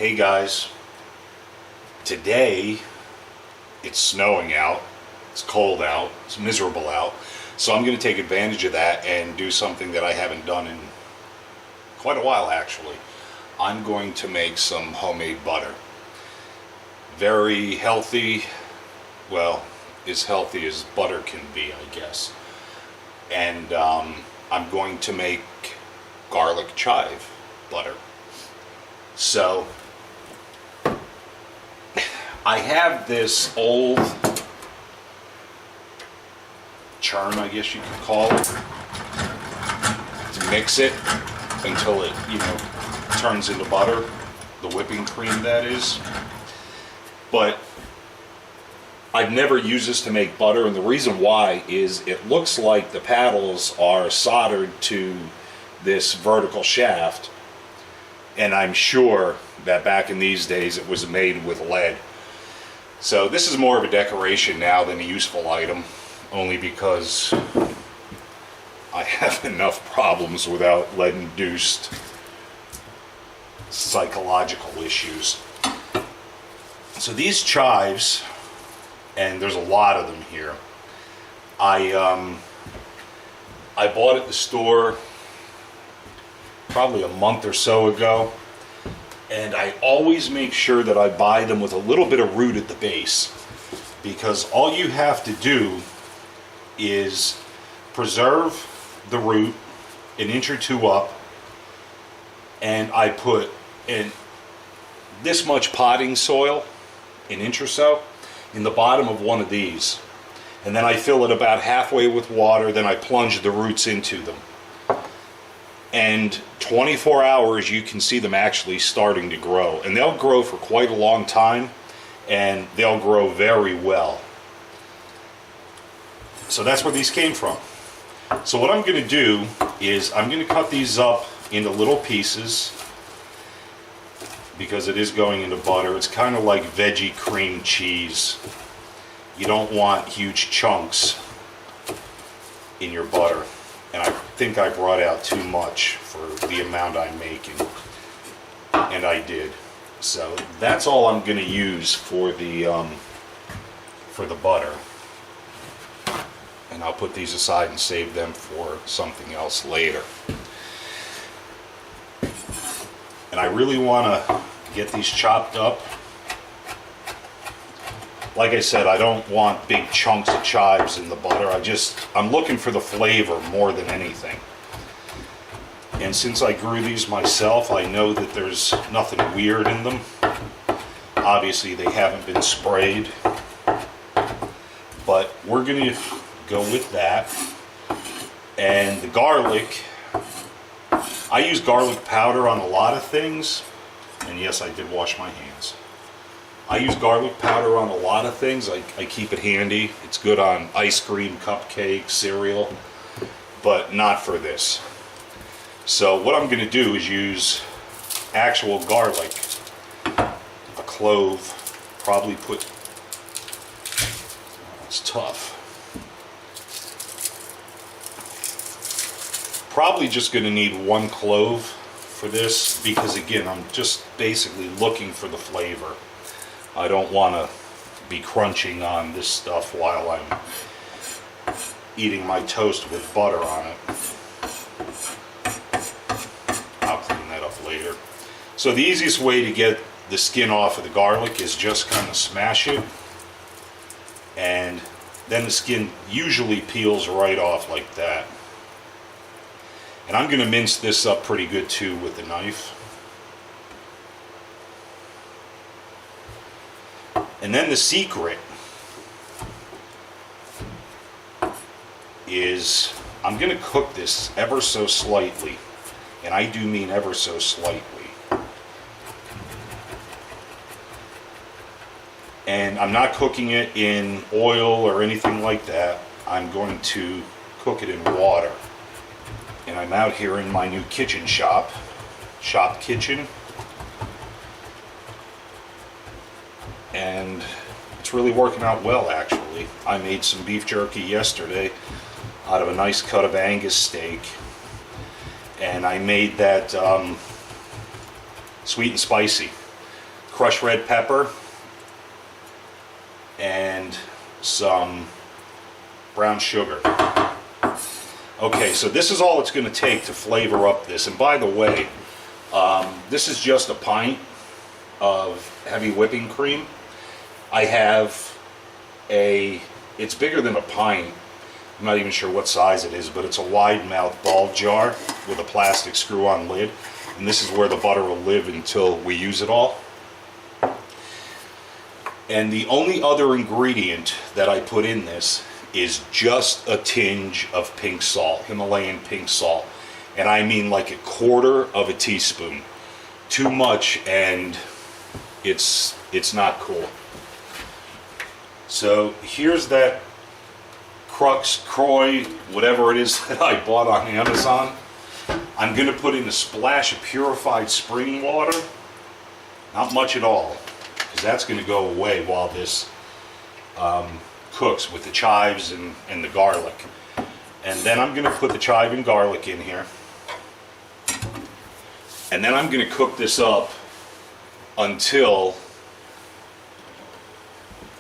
Hey guys, today it's snowing out, it's cold out, it's miserable out, so I'm going to take advantage of that and do something that I haven't done in quite a while actually. I'm going to make some homemade butter. Very healthy, well, as healthy as butter can be, I guess. And I'm going to make garlic chive butter. So I have this old churn, I guess you could call it, to mix it until it, turns into butter, the whipping cream that is. But I've never used this to make butter, and the reason why is it looks like the paddles are soldered to this vertical shaft, and I'm sure that back in these days it was made with lead. So this is more of a decoration now than a useful item, only because I have enough problems without lead-induced psychological issues. So these chives, and there's a lot of them here, I bought at the store probably a month or so ago, and I always make sure that I buy them with a little bit of root at the base, because all you have to do is preserve the root an inch or two up, and I put in this much potting soil, an inch or so, in the bottom of one of these, and then I fill it about halfway with water, then I plunge the roots into them. And 24 hours you can see them actually starting to grow, and they'll grow for quite a long time, and they'll grow very well. So that's where these came from. So what I'm going to do is I'm going to cut these up into little pieces, because it is going into butter. It's kind of like veggie cream cheese. You don't want huge chunks in your butter. And I think I brought out too much for the amount I'm making. And I did. So that's all I'm going to use for the butter. And I'll put these aside and save them for something else later. And I really want to get these chopped up. Like I said, I don't want big chunks of chives in the butter. I'm looking for the flavor more than anything. And since I grew these myself, I know that there's nothing weird in them. Obviously, they haven't been sprayed. But we're going to go with that. And the garlic, I use garlic powder on a lot of things. And yes, I did wash my hands. I use garlic powder on a lot of things. I keep it handy. It's good on ice cream, cupcakes, cereal, but not for this. So what I'm going to do is use actual garlic, a clove, probably put, it's tough. Probably just going to need one clove for this, because again, I'm just basically looking for the flavor. I don't want to be crunching on this stuff while I'm eating my toast with butter on it. I'll clean that up later. So the easiest way to get the skin off of the garlic is just kind of smash it, and then the skin usually peels right off like that. And I'm going to mince this up pretty good too with the knife. And then the secret is I'm going to cook this ever so slightly. And I do mean ever so slightly. And I'm not cooking it in oil or anything like that. I'm going to cook it in water. And I'm out here in my new kitchen shop kitchen. And it's really working out well, actually. I made some beef jerky yesterday out of a nice cut of Angus steak, and I made that sweet and spicy crushed red pepper, and some brown sugar. Okay, so this is all it's going to take to flavor up this. And by the way, this is just a pint of heavy whipping cream. I have it's bigger than a pint. I'm not even sure what size it is, but it's a wide mouth ball jar with a plastic screw-on lid. And this is where the butter will live until we use it all. And the only other ingredient that I put in this is just a tinge of pink salt, Himalayan pink salt. And I mean like a quarter of a teaspoon. Too much and it's not cool. So here's that Crux, Croy, whatever it is that I bought on Amazon. I'm going to put in a splash of purified spring water. Not much at all, because that's going to go away while this cooks with the chives and the garlic. And then I'm going to put the chive and garlic in here. And then I'm going to cook this up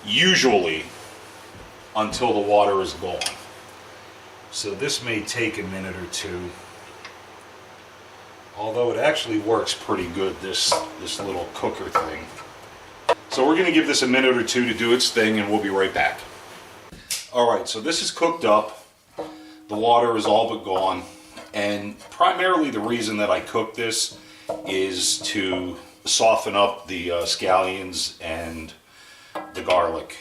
usually until the water is gone. So this may take a minute or two. Although it actually works pretty good, this little cooker thing. So we're going to give this a minute or two to do its thing, and we'll be right back. Alright, so this is cooked up. The water is all but gone. And primarily the reason that I cook this is to soften up the scallions and the garlic.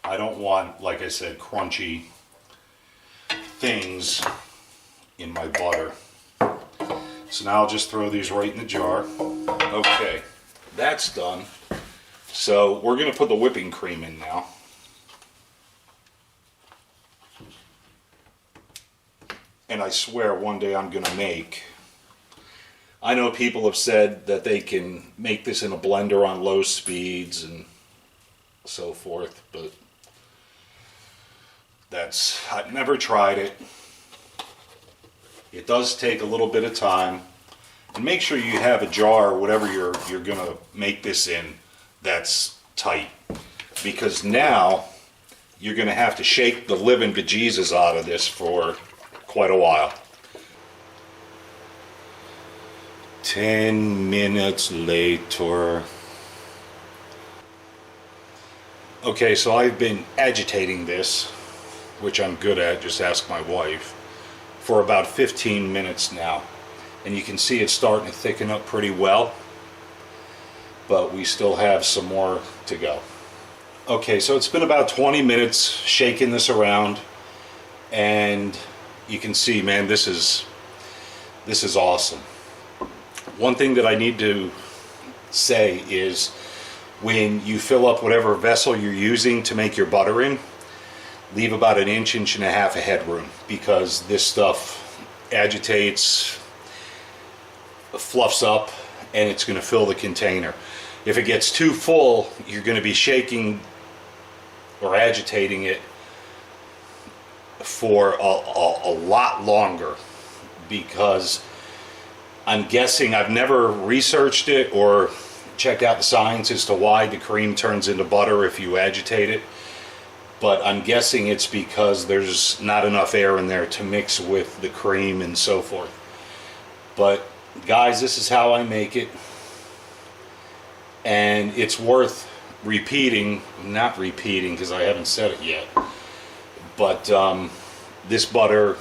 I don't want, like I said, crunchy things in my butter. So now I'll just throw these right in the jar. Okay, that's done. So we're going to put the whipping cream in now. And I swear one day I'm going to make... I know people have said that they can make this in a blender on low speeds and so forth, but I've never tried it. It does take a little bit of time. And make sure you have a jar or whatever you're going to make this in that's tight. Because now you're going to have to shake the living bejesus out of this for quite a while. 10 minutes later. Okay, so I've been agitating this, which I'm good at, just ask my wife, for about 15 minutes now. And you can see it's starting to thicken up pretty well, but we still have some more to go. Okay, so it's been about 20 minutes shaking this around, and you can see, man, this is awesome. One thing that I need to say is when you fill up whatever vessel you're using to make your butter in, leave about an inch and a half of headroom, because this stuff agitates, fluffs up, and it's going to fill the container. If it gets too full, you're going to be shaking or agitating it for a lot longer, because I'm guessing, I've never researched it or checked out the science as to why the cream turns into butter if you agitate it, but I'm guessing it's because there's not enough air in there to mix with the cream and so forth. But guys, this is how I make it, and it's worth repeating, not repeating because I haven't said it yet, but this butter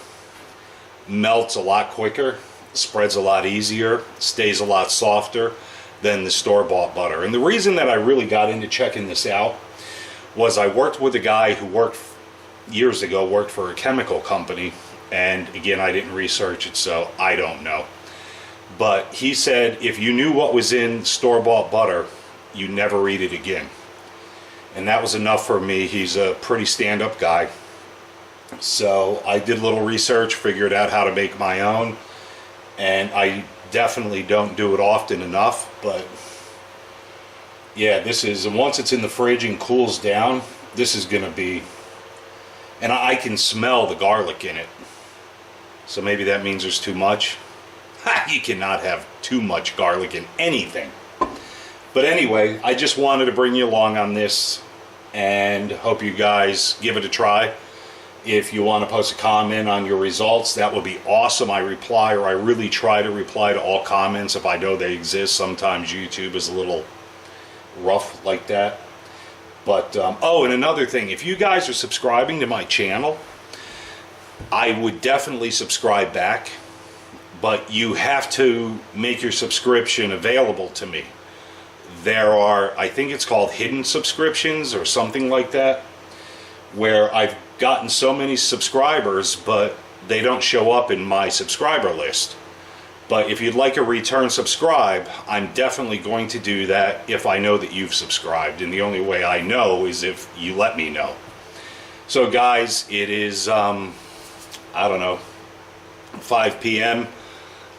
melts a lot quicker, spreads a lot easier, stays a lot softer than the store-bought butter. And the reason that I really got into checking this out was I worked with a guy who years ago worked for a chemical company, and again, I didn't research it, so I don't know. But he said if you knew what was in store-bought butter, you never eat it again. And that was enough for me. He's a pretty stand-up guy. So I did a little research, figured out how to make my own, and I definitely don't do it often enough, but yeah, and once it's in the fridge and cools down, this is gonna be, and I can smell the garlic in it, so maybe that means there's too much. You cannot have too much garlic in anything. But anyway, I just wanted to bring you along on this and hope you guys give it a try. If you want to post a comment on your results, that would be awesome. I really try to reply to all comments if I know they exist. Sometimes YouTube is a little rough like that. But, oh, and another thing, if you guys are subscribing to my channel, I would definitely subscribe back, but you have to make your subscription available to me. There are, I think it's called hidden subscriptions or something like that, where I've gotten so many subscribers, but they don't show up in my subscriber list. But if you'd like a return subscribe, I'm definitely going to do that if I know that you've subscribed. And the only way I know is if you let me know. So guys, it is, I don't know, 5 p.m.,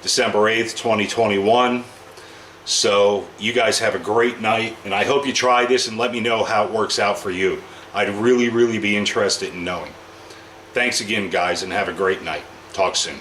December 8th, 2021. So you guys have a great night, and I hope you try this and let me know how it works out for you. I'd really, really be interested in knowing. Thanks again, guys, and have a great night. Talk soon.